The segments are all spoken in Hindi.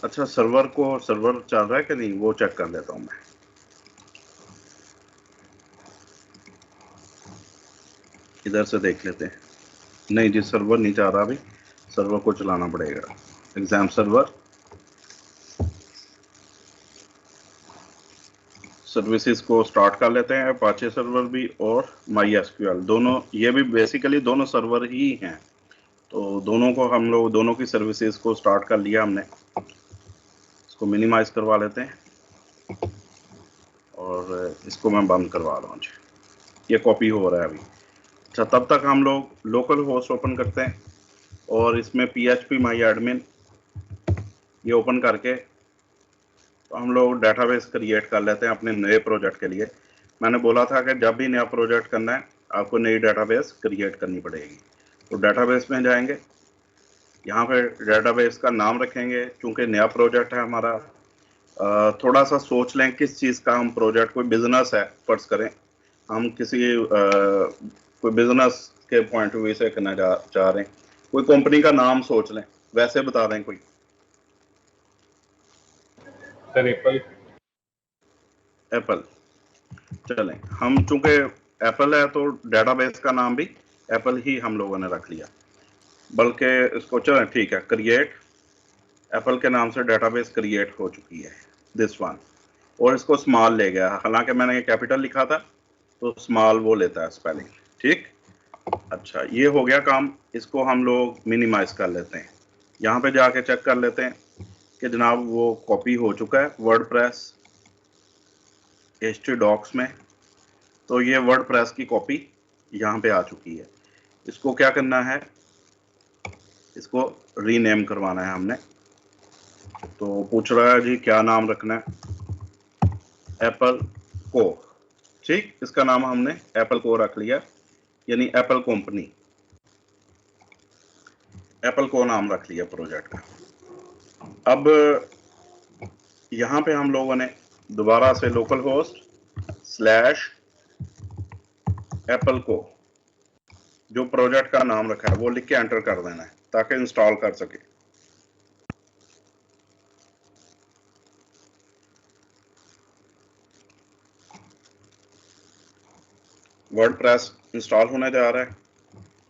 अच्छा सर्वर चल रहा है कि नहीं वो चेक कर लेता हूँ मैं। इधर से देख लेते हैं। नहीं जी सर्वर नहीं चाह रहा अभी, सर्वर को चलाना पड़ेगा। एग्जाम सर्वर सर्विसेज को स्टार्ट कर लेते हैं, अपाचे सर्वर भी और माई एसक्यूएल दोनों, ये भी बेसिकली दोनों सर्वर ही हैं। तो दोनों को हम लोग दोनों की सर्विसेज को स्टार्ट कर लिया हमने। इसको मिनिमाइज करवा लेते हैं और इसको मैं बंद करवा रहा हूँ। ये कॉपी हो रहा है अभी। अच्छा तब तक हम लोग लोकल होस्ट ओपन करते हैं और इसमें PHP माई एडमिन ये ओपन करके तो हम लोग डेटाबेस क्रिएट कर लेते हैं अपने नए प्रोजेक्ट के लिए। मैंने बोला था कि जब भी नया प्रोजेक्ट करना है आपको नई डेटाबेस क्रिएट करनी पड़ेगी। तो डेटाबेस में जाएंगे, यहाँ पे डेटाबेस का नाम रखेंगे। चूंकि नया प्रोजेक्ट है हमारा, थोड़ा सा सोच लें किस चीज़ का हम प्रोजेक्ट, कोई बिजनेस है फर्ज करें, हम किसी कोई बिजनेस के पॉइंट ऑफ व्यू से करना चाह रहे हैं, कोई कंपनी का नाम सोच लें, वैसे बता दें कोई। सर एप्पल चलें, हम चूंकि एप्पल है तो डेटाबेस का नाम भी एप्पल ही हम लोगों ने रख लिया। बल्कि इसको चलें ठीक है, क्रिएट एप्पल के नाम से डेटाबेस क्रिएट हो चुकी है दिस वन। और इसको स्मॉल ले गया, हालांकि मैंने ये कैपिटल लिखा था तो स्मॉल वो लेता है स्पेलिंग, ठीक। अच्छा ये हो गया काम, इसको हम लोग मिनिमाइज कर लेते हैं। यहाँ पे जाके चेक कर लेते हैं कि जनाब वो कॉपी हो चुका है वर्डप्रेस htdocs में। तो ये वर्डप्रेस की कॉपी यहाँ पे आ चुकी है। इसको क्या करना है, इसको रीनेम करवाना है हमने। तो पूछ रहा है जी क्या नाम रखना है, एप्पल को, ठीक। इसका नाम हमने एप्पल को रख लिया, यानी एप्पल कंपनी, एप्पल को नाम रख लिया प्रोजेक्ट का। अब यहाँ पे हम लोगों ने दोबारा से लोकल होस्ट / एप्पल को जो प्रोजेक्ट का नाम रखा है वो लिख के एंटर कर देना है ताकि इंस्टॉल कर सके। वर्डप्रेस इंस्टॉल होने जा रहा है।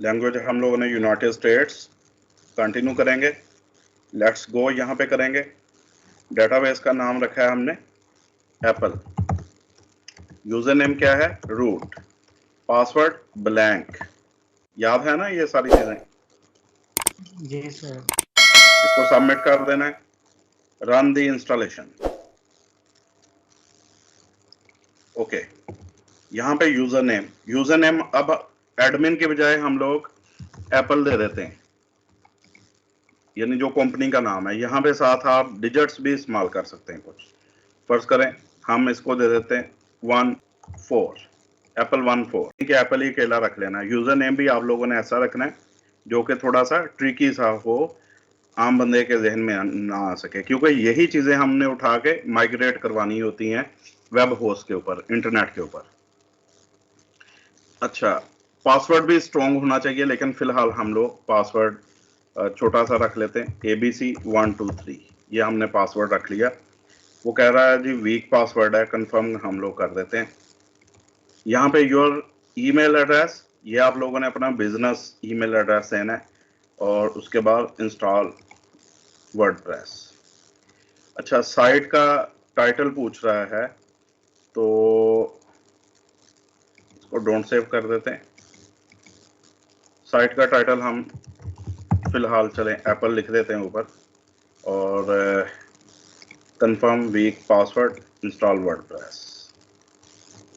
लैंग्वेज हम लोगों ने यूनाइटेड स्टेट्स, कंटिन्यू करेंगे, लेट्स गो यहाँ पे करेंगे। डेटाबेस का नाम रखा है हमने एप्पल, यूजर नेम क्या है रूट, पासवर्ड ब्लैंक, याद है ना ये सारी चीजें। जी सर। इसको सबमिट कर देना है, रन द इंस्टॉलेशन। ओके यहाँ पे यूजर नेम अब एडमिन के बजाय हम लोग एप्पल दे देते हैं, यानी जो कंपनी का नाम है। यहाँ पे साथ आप डिजिट्स भी इस्तेमाल कर सकते हैं कुछ। फर्ज करें हम इसको दे देते हैं 14 एप्पल 14, ठीक है। एप्पल ही अकेला रख लेना है। यूजर नेम भी आप लोगों ने ऐसा रखना है जो कि थोड़ा सा ट्रिकी सा हो, आम बंदे के जहन में ना आ सके, क्योंकि यही चीजें हमने उठा के माइग्रेट करवानी होती हैं वेब होस्ट के ऊपर, इंटरनेट के ऊपर। अच्छा पासवर्ड भी स्ट्रॉन्ग होना चाहिए, लेकिन फिलहाल हम लोग पासवर्ड छोटा सा रख लेते हैं, ABC123 ये हमने पासवर्ड रख लिया। वो कह रहा है जी वीक पासवर्ड है, कंफर्म हम लोग कर देते हैं। यहाँ पे योर ईमेल एड्रेस, ये आप लोगों ने अपना बिजनेस ईमेल एड्रेस देना है और उसके बाद इंस्टॉल वर्डप्रेस। अच्छा साइट का टाइटल पूछ रहा है तो इसको डोंट सेव कर देते हैं। साइट का टाइटल हम फिलहाल चलें एप्पल लिख देते हैं ऊपर और confirm week password install WordPress.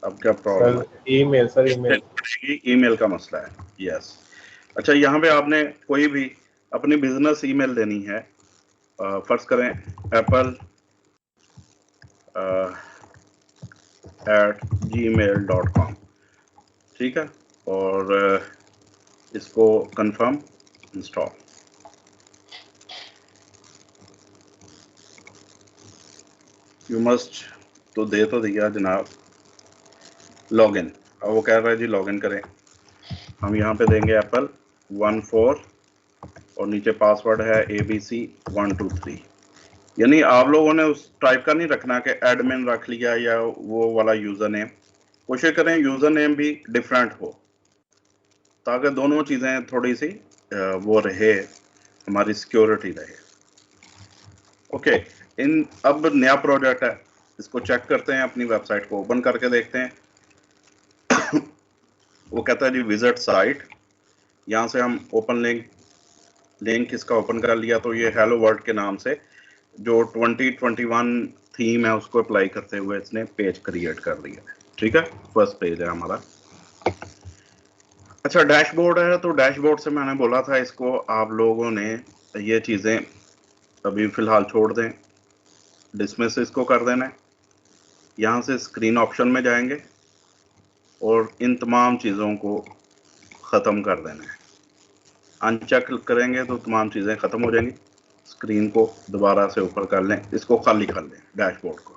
अब क्या प्रॉब्लम है? ईमेल सर, ईमेल का मसला है, यस। अच्छा यहाँ पे आपने कोई भी अपनी बिजनेस ईमेल देनी है, फर्ज करें apple@gmail.com, ठीक है। और इसको कंफर्म इंस्टॉल। यू मस्ट तो दे तो दिया जनाब, लॉगिन। अब वो कह रहा है जी लॉगिन करें। हम यहाँ पे देंगे एप्पल 14 और नीचे पासवर्ड है ABC123। यानी आप लोगों ने उस टाइप का नहीं रखना कि एडमिन रख लिया या वो वाला यूजर नेम। कोशिश करें यूजर नेम भी डिफरेंट हो, ताकि दोनों चीजें थोड़ी सी वो रहे, हमारी सिक्योरिटी रहे। ओके, इन अब नया प्रोजेक्ट है, इसको चेक करते हैं, अपनी वेबसाइट को ओपन करके देखते हैं। वो कहता है जी विजिट साइट, यहाँ से हम ओपन लिंक इसका ओपन कर लिया, तो ये हेलो वर्ल्ड के नाम से जो 2021 थीम है उसको अप्लाई करते हुए इसने पेज क्रिएट कर दिया है। ठीक है, फर्स्ट पेज है हमारा। अच्छा, डैशबोर्ड है, तो डैशबोर्ड से मैंने बोला था इसको आप लोगों ने ये चीजें अभी फिलहाल छोड़ दें, डिसमिस इसको कर देना है। यहाँ से स्क्रीन ऑप्शन में जाएंगे और इन तमाम चीज़ों को ख़त्म कर देना है। अनचेक करेंगे तो तमाम चीज़ें ख़त्म हो जाएंगी। स्क्रीन को दोबारा से ऊपर कर लें, इसको खाली कर लें डैशबोर्ड को।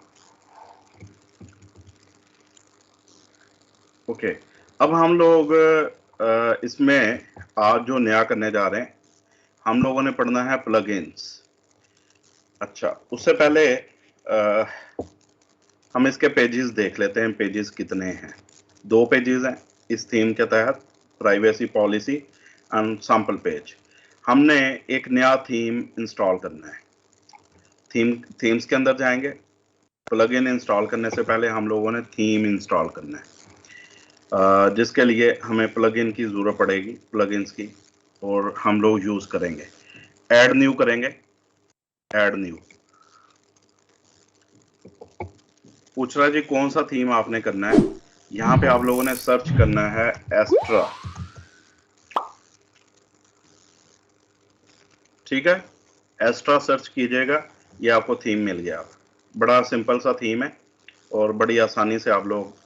ओके, अब हम लोग इसमें आज जो नया करने जा रहे हैं, हम लोगों ने पढ़ना है प्लगइन्स। अच्छा, उससे पहले हम इसके पेजेस देख लेते हैं, पेजेस कितने हैं। 2 पेजेस हैं इस थीम के तहत, privacy policy and sample page. हमने एक नया थीम इंस्टॉल करना है। थीम्स के अंदर जाएंगे, प्लगइन इंस्टॉल करने से पहले हम लोगों ने थीम इंस्टॉल करना है, जिसके लिए हमें प्लगइन की ज़रूरत पड़ेगी, प्लगइन्स की, और हम लोग यूज़ करेंगे। ऐड न्यू करेंगे, ऐड न्यू। पूछ रहा जी कौन सा थीम आपने करना है। यहाँ पे आप लोगों ने सर्च करना है एस्ट्रा। ठीक है, एस्ट्रा सर्च कीजिएगा, ये आपको थीम मिल गया। बड़ा सिंपल सा थीम है और बड़ी आसानी से आप लोग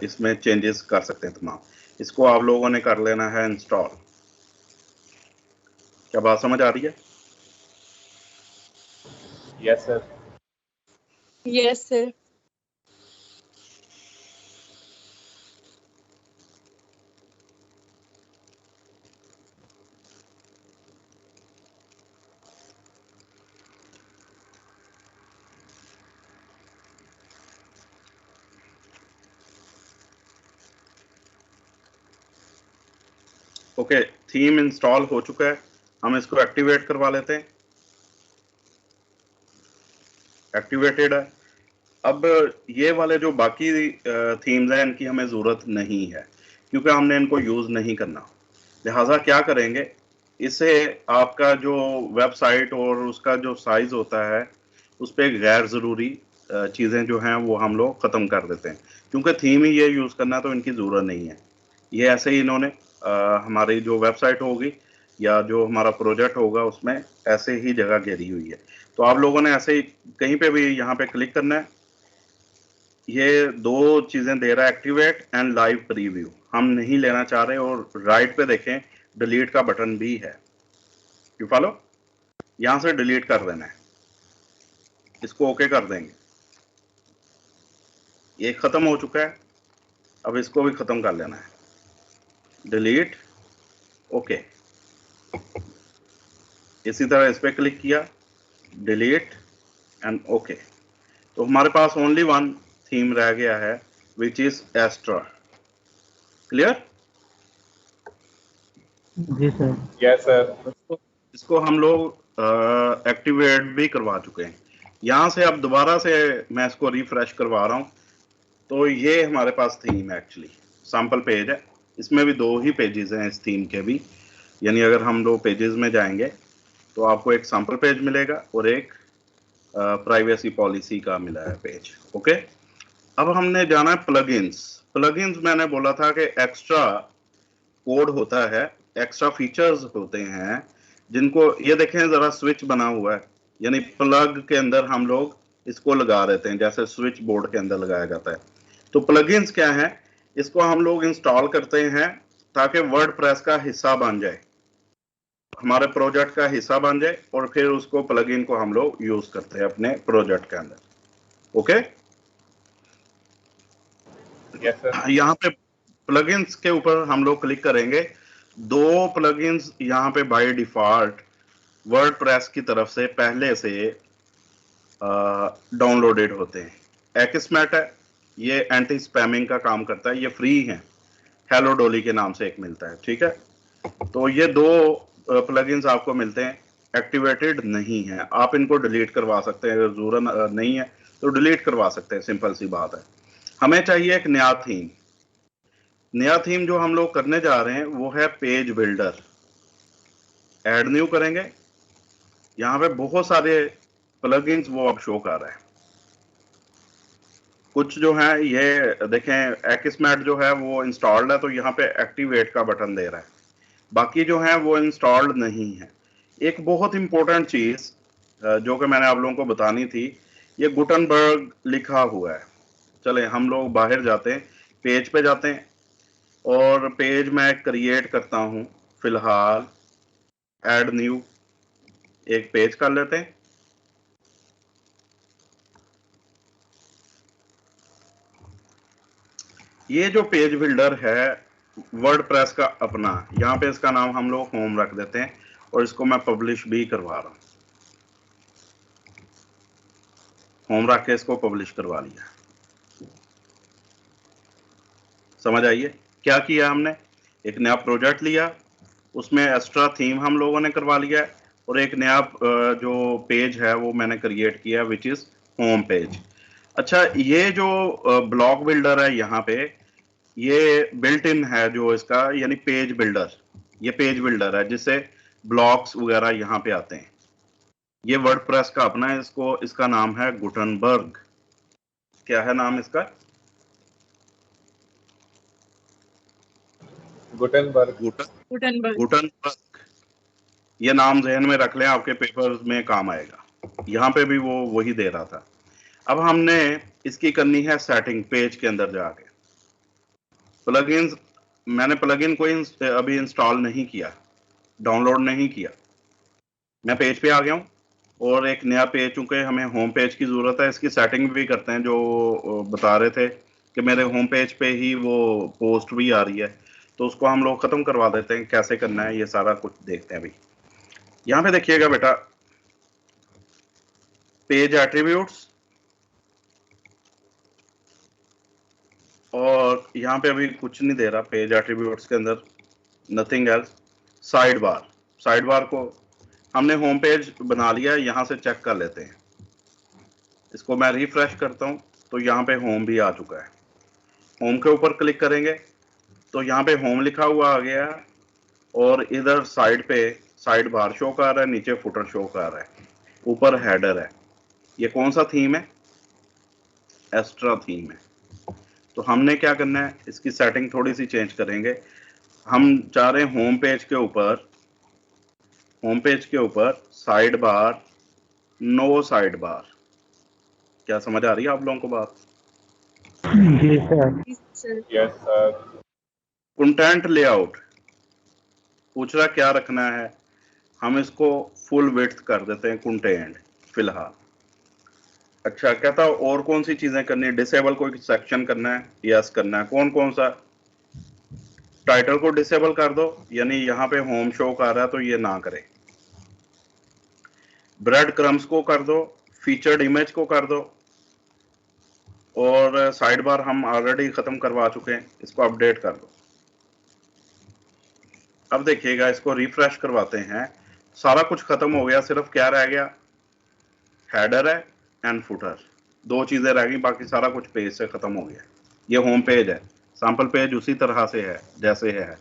इसमें चेंजेस कर सकते हैं तमाम। इसको आप लोगों ने कर लेना है इंस्टॉल। क्या बात समझ आ रही है? Yes sir. Yes sir. Okay, theme install हो चुका है, हम इसको एक्टिवेट करवा लेते हैं। एक्टिवेटेड है। अब ये वाले जो बाकी थीम्स हैं इनकी हमें ज़रूरत नहीं है, क्योंकि हमने इनको यूज़ नहीं करना। लिहाजा क्या करेंगे, इसे आपका जो वेबसाइट और उसका जो साइज़ होता है उस पर गैर ज़रूरी चीज़ें जो हैं वो हम लोग ख़त्म कर देते हैं, क्योंकि थीम ही ये यूज़ करना, तो इनकी ज़रूरत नहीं है। ये ऐसे ही इन्होंने हमारी जो वेबसाइट होगी या जो हमारा प्रोजेक्ट होगा उसमें ऐसे ही जगह घेरी हुई है। तो आप लोगों ने ऐसे ही कहीं पे भी यहाँ पे क्लिक करना है। ये 2 चीजें दे रहा है, एक्टिवेट एंड लाइव प्रीव्यू, हम नहीं लेना चाह रहे। और राइट पे देखें डिलीट का बटन भी है, यू फॉलो। यहां से डिलीट कर देना है, इसको ओके कर देंगे। ये खत्म हो चुका है, अब इसको भी खत्म कर लेना है, डिलीट, ओके। इसी तरह इस पे क्लिक किया, डिलीट एंड ओके। तो हमारे पास ओनली 1 थीम रह गया है, विच इज एस्ट्रा। क्लियर? जी सर। Yes sir. इसको हम लोग एक्टिवेट भी करवा चुके हैं। यहाँ से अब दोबारा से मैं इसको रिफ्रेश करवा रहा हूँ, तो ये हमारे पास थीम है, एक्चुअली सैंपल पेज है। इसमें भी 2 ही पेजेस हैं इस थीम के भी, यानी अगर हम 2 पेजेस में जाएंगे तो आपको एक सैंपल पेज मिलेगा और एक प्राइवेसी पॉलिसी का मिला है पेज। ओके, अब हमने जाना है प्लगइन्स। प्लगइन्स मैंने बोला था कि एक्स्ट्रा कोड होता है, एक्स्ट्रा फीचर्स होते हैं, जिनको ये देखें जरा स्विच बना हुआ है, यानी प्लग के अंदर हम लोग इसको लगा देते हैं, जैसे स्विच बोर्ड के अंदर लगाया जाता है। तो प्लगइन्स क्या है, इसको हम लोग इंस्टॉल करते हैं ताकि वर्डप्रेस का हिस्सा बन जाए, हमारे प्रोजेक्ट का हिस्सा बन जाए, और फिर उसको प्लगइन को हम लोग यूज करते हैं अपने प्रोजेक्ट के अंदर। Okay, yes sir. यहाँ पे प्लगइन्स के ऊपर हम लोग क्लिक करेंगे। 2 प्लगइन्स यहाँ पे बाय डिफॉल्ट वर्डप्रेस की तरफ से पहले से डाउनलोडेड होते हैं। एक्समैट है, ये एंटी स्पैमिंग का काम करता है, ये फ्री है, हेलो डॉली के नाम से एक मिलता है, ठीक है। तो ये दो प्लगइन्स आपको मिलते हैं, एक्टिवेटेड नहीं है, आप इनको डिलीट करवा सकते हैं, अगर जरूरत नहीं है तो डिलीट करवा सकते हैं, सिंपल सी बात है। हमें चाहिए एक नया थीम। नया थीम जो हम लोग करने जा रहे हैं वो है पेज बिल्डर। ऐड न्यू करेंगे, यहाँ पे बहुत सारे प्लगइन्स वो अब शो कर रहा है। कुछ जो है ये देखें, एक्समैट जो है वो इंस्टॉल्ड है तो यहाँ पे एक्टिवेट का बटन दे रहा है, बाकी जो है वो इंस्टॉल्ड नहीं है। एक बहुत इंपॉर्टेंट चीज जो कि मैंने आप लोगों को बतानी थी, ये गुटनबर्ग लिखा हुआ है। चले हम लोग बाहर जाते हैं, पेज पे जाते हैं और पेज मैं क्रिएट करता हूं। फिलहाल ऐड न्यू एक पेज कर लेते हैं। ये जो पेज बिल्डर है वर्डप्रेस का अपना, यहाँ पे इसका नाम हम लोग होम रख देते हैं और इसको मैं पब्लिश भी करवा रहा हूं। होम रख के इसको पब्लिश करवा लिया। समझ आइए क्या किया हमने, एक नया प्रोजेक्ट लिया, उसमें एक्स्ट्रा थीम हम लोगों ने करवा लिया है और एक नया जो पेज है वो मैंने क्रिएट किया विच इज होम पेज। अच्छा, ये जो ब्लॉक बिल्डर है यहाँ पे, ये बिल्ट इन है जो इसका, यानी पेज बिल्डर, ये पेज बिल्डर है जिससे ब्लॉक्स वगैरह यहाँ पे आते हैं। ये वर्डप्रेस का अपना है, इसको इसका नाम है गुटनबर्ग। क्या है नाम इसका? गुटेनबर्ग। गुटनबर्ग। ये नाम जहन में रख लें, आपके पेपर्स में काम आएगा। यहाँ पे भी वो वही दे रहा था। अब हमने इसकी करनी है सेटिंग पेज के अंदर जाके। प्लगइन्स, मैंने प्लगइन कोई अभी इंस्टॉल नहीं किया, डाउनलोड नहीं किया। मैं पेज पे आ गया हूँ और एक नया पेज, चूंकि हमें होम पेज की जरूरत है, इसकी सेटिंग भी करते हैं। जो बता रहे थे कि मेरे होम पेज पे ही वो पोस्ट भी आ रही है, तो उसको हम लोग खत्म करवा देते हैं। कैसे करना है ये सारा कुछ देखते हैं अभी। यहाँ पे देखिएगा बेटा, पेज एट्रीब्यूट्स, और यहाँ पे अभी कुछ नहीं दे रहा पेज एट्रीब्यूट्स के अंदर, nothing else. Side bar, side bar को हमने होम पेज बना लिया है, यहाँ से चेक कर लेते हैं। इसको मैं रिफ्रेश करता हूँ तो यहाँ पे होम भी आ चुका है। होम के ऊपर क्लिक करेंगे तो यहाँ पे होम लिखा हुआ आ गया है और इधर साइड पे साइड बार शो कर रहा है, नीचे फुटर शो कर रहा है, ऊपर हेडर है। ये कौन सा थीम है? एक्स्ट्रा थीम है। तो हमने क्या करना है, इसकी सेटिंग थोड़ी सी चेंज करेंगे। हम चाह रहे हैं होम पेज के ऊपर side bar, no side bar. क्या समझ आ रही है आप लोगों को बात? जी sir. Yes sir. Content layout पूछ रहा क्या रखना है, हम इसको फुल विड्थ कर देते हैं कंटेंट फिलहाल। अच्छा, कहता और कौन सी चीजें करनी है? डिसेबल कोई सेक्शन करना है? यस करना है। कौन कौन सा? टाइटल को डिसेबल कर दो, यानी यहाँ पे होम शो कर रहा है तो ये ना करे। ब्रेड क्रम्स को कर दो, फीचर्ड इमेज को कर दो, और साइड बार हम ऑलरेडी खत्म करवा चुके हैं, इसको अपडेट कर दो। अब देखिएगा, इसको रिफ्रेश करवाते हैं, सारा कुछ खत्म हो गया, सिर्फ क्या रह गया? हेडर है एंड फुटर, दो चीजें रह गई, बाकी सारा कुछ पेज से खत्म हो गया। ये होम पेज है, सैंपल पेज उसी तरह से है जैसे है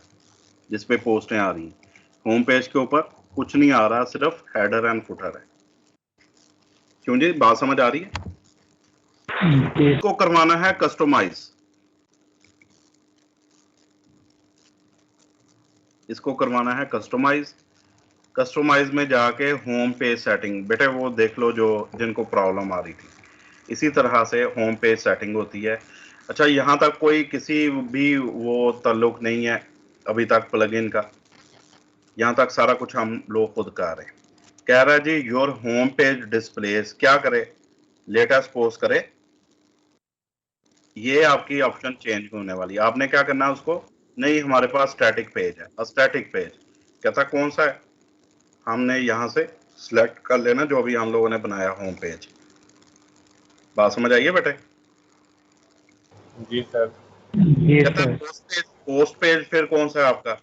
जिस पे पोस्टें आ रही। होम पेज के ऊपर कुछ नहीं आ रहा, सिर्फ हेडर एंड फुटर है। क्यों जी, बात समझ आ रही है? इसको करवाना है कस्टमाइज। इसको करवाना है कस्टमाइज। कस्टमाइज में जाके होम पेज सेटिंग, बेटे वो देख लो जो जिनको प्रॉब्लम आ रही थी, इसी तरह से होम पेज सेटिंग होती है। अच्छा, यहाँ तक कोई किसी भी वो ताल्लुक नहीं है अभी तक प्लगइन का, यहाँ तक सारा कुछ हम लोग खुद कर रहे हैं। कह रहा है जी योर होम पेज डिस्प्लेस, क्या करे? लेटेस्ट पोस्ट करे। ये आपकी ऑप्शन चेंज होने वाली है। आपने क्या करना है उसको, नहीं हमारे पास स्टैटिक पेज है, स्टैटिक पेज कहता कौन सा है, हमने यहाँ से सिलेक्ट कर लेना जो भी हम लोगों ने बनाया होम पेज। बात समझ आइए बेटे? जी सर। जी कहते सर। हैं पोस्ट पेज फिर कौन सा है आपका,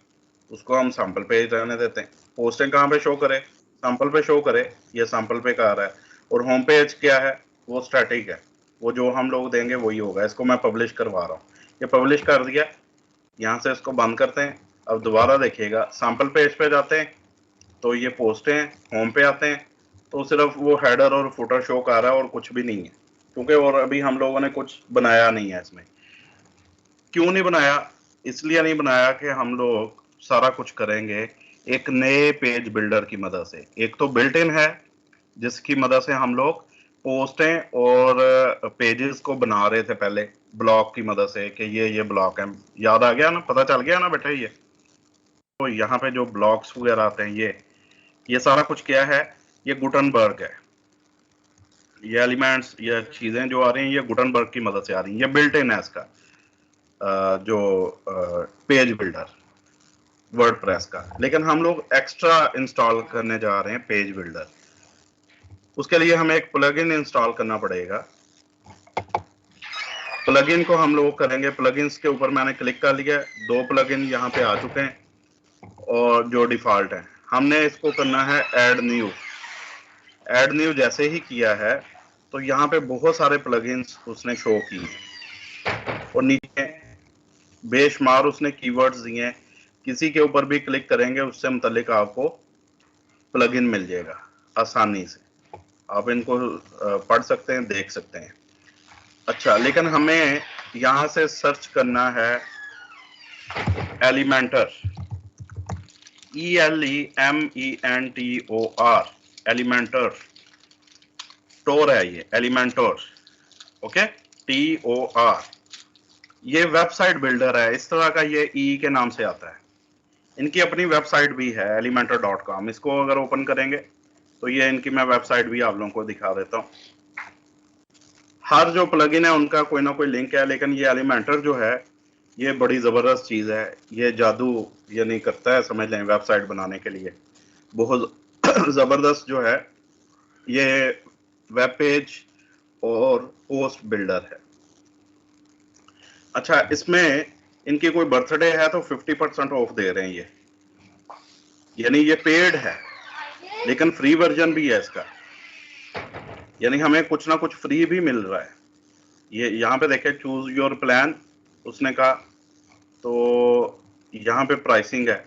उसको हम सैंपल पेज रहने देते हैं। पोस्टिंग कहाँ पे शो करे, सैंपल पे शो करे, ये सैंपल पे का आ रहा है। और होम पेज क्या है, वो स्टैटिक है, वो जो हम लोग देंगे वही होगा। इसको मैं पब्लिश करवा रहा हूँ, ये पब्लिश कर दिया, यहाँ से इसको बंद करते हैं। अब दोबारा देखिएगा, सैंपल पेज पे जाते हैं तो ये पोस्टें हैं, होम पे आते हैं तो सिर्फ वो हेडर और फुटर शो कर रहा है और कुछ भी नहीं है, क्योंकि और अभी हम लोगों ने कुछ बनाया नहीं है इसमें। क्यों नहीं बनाया? इसलिए नहीं बनाया कि हम लोग सारा कुछ करेंगे एक नए पेज बिल्डर की मदद से। एक तो बिल्ट इन है जिसकी मदद से हम लोग पोस्टें और पेजेस को बना रहे थे पहले ब्लॉक की मदद से, कि ये ब्लॉक है। याद आ गया ना, पता चल गया ना बेटा? ये तो यहाँ पे जो ब्लॉक्स वगैरह आते हैं, ये सारा कुछ क्या है, ये गुटनबर्ग है। ये एलिमेंट्स, ये चीजें जो आ रही हैं, ये गुटनबर्ग की मदद से आ रही हैं। ये बिल्ट इन है इसका जो पेज बिल्डर वर्डप्रेस का। लेकिन हम लोग एक्स्ट्रा इंस्टॉल करने जा रहे हैं पेज बिल्डर। उसके लिए हमें एक प्लगइन इंस्टॉल करना पड़ेगा। प्लगइन को हम लोग करेंगे, प्लगइन्स के ऊपर मैंने क्लिक कर लिया, 2 प्लगइन यहाँ पे आ चुके हैं और जो डिफॉल्ट है। हमने इसको करना है ऐड न्यू। ऐड न्यू जैसे ही किया है तो यहाँ पे बहुत सारे प्लगइन्स उसने शो किए और नीचे बेशुमार उसने कीवर्ड्स दिए हैं। किसी के ऊपर भी क्लिक करेंगे उससे मुतल्लिक आपको प्लगइन मिल जाएगा आसानी से। आप इनको पढ़ सकते हैं, देख सकते हैं। अच्छा, लेकिन हमें यहाँ से सर्च करना है एलिमेंटर, ELEMENTOR, एलिमेंटर टोर है ये, एलिमेंटोर, ओके, TOR। ये वेबसाइट बिल्डर है, इस तरह का ये ई के नाम से आता है। इनकी अपनी वेबसाइट भी है elementor.com। इसको अगर ओपन करेंगे तो ये इनकी मैं वेबसाइट भी आप लोगों को दिखा देता हूँ। हर जो प्लगइन है उनका कोई ना कोई लिंक है, लेकिन ये एलिमेंटर जो है ये बड़ी जबरदस्त चीज है। ये जादू ये नहीं करता है, समझ लें, वेबसाइट बनाने के लिए बहुत जबरदस्त जो है ये वेब पेज और पोस्ट बिल्डर है। अच्छा, इसमें इनकी कोई बर्थडे है तो 50% ऑफ दे रहे हैं ये, यानी ये पेड है लेकिन फ्री वर्जन भी है इसका, यानी हमें कुछ ना कुछ फ्री भी मिल रहा है। ये यहाँ पे देखें, चूज योर प्लान उसने कहा, तो यहाँ पे प्राइसिंग है।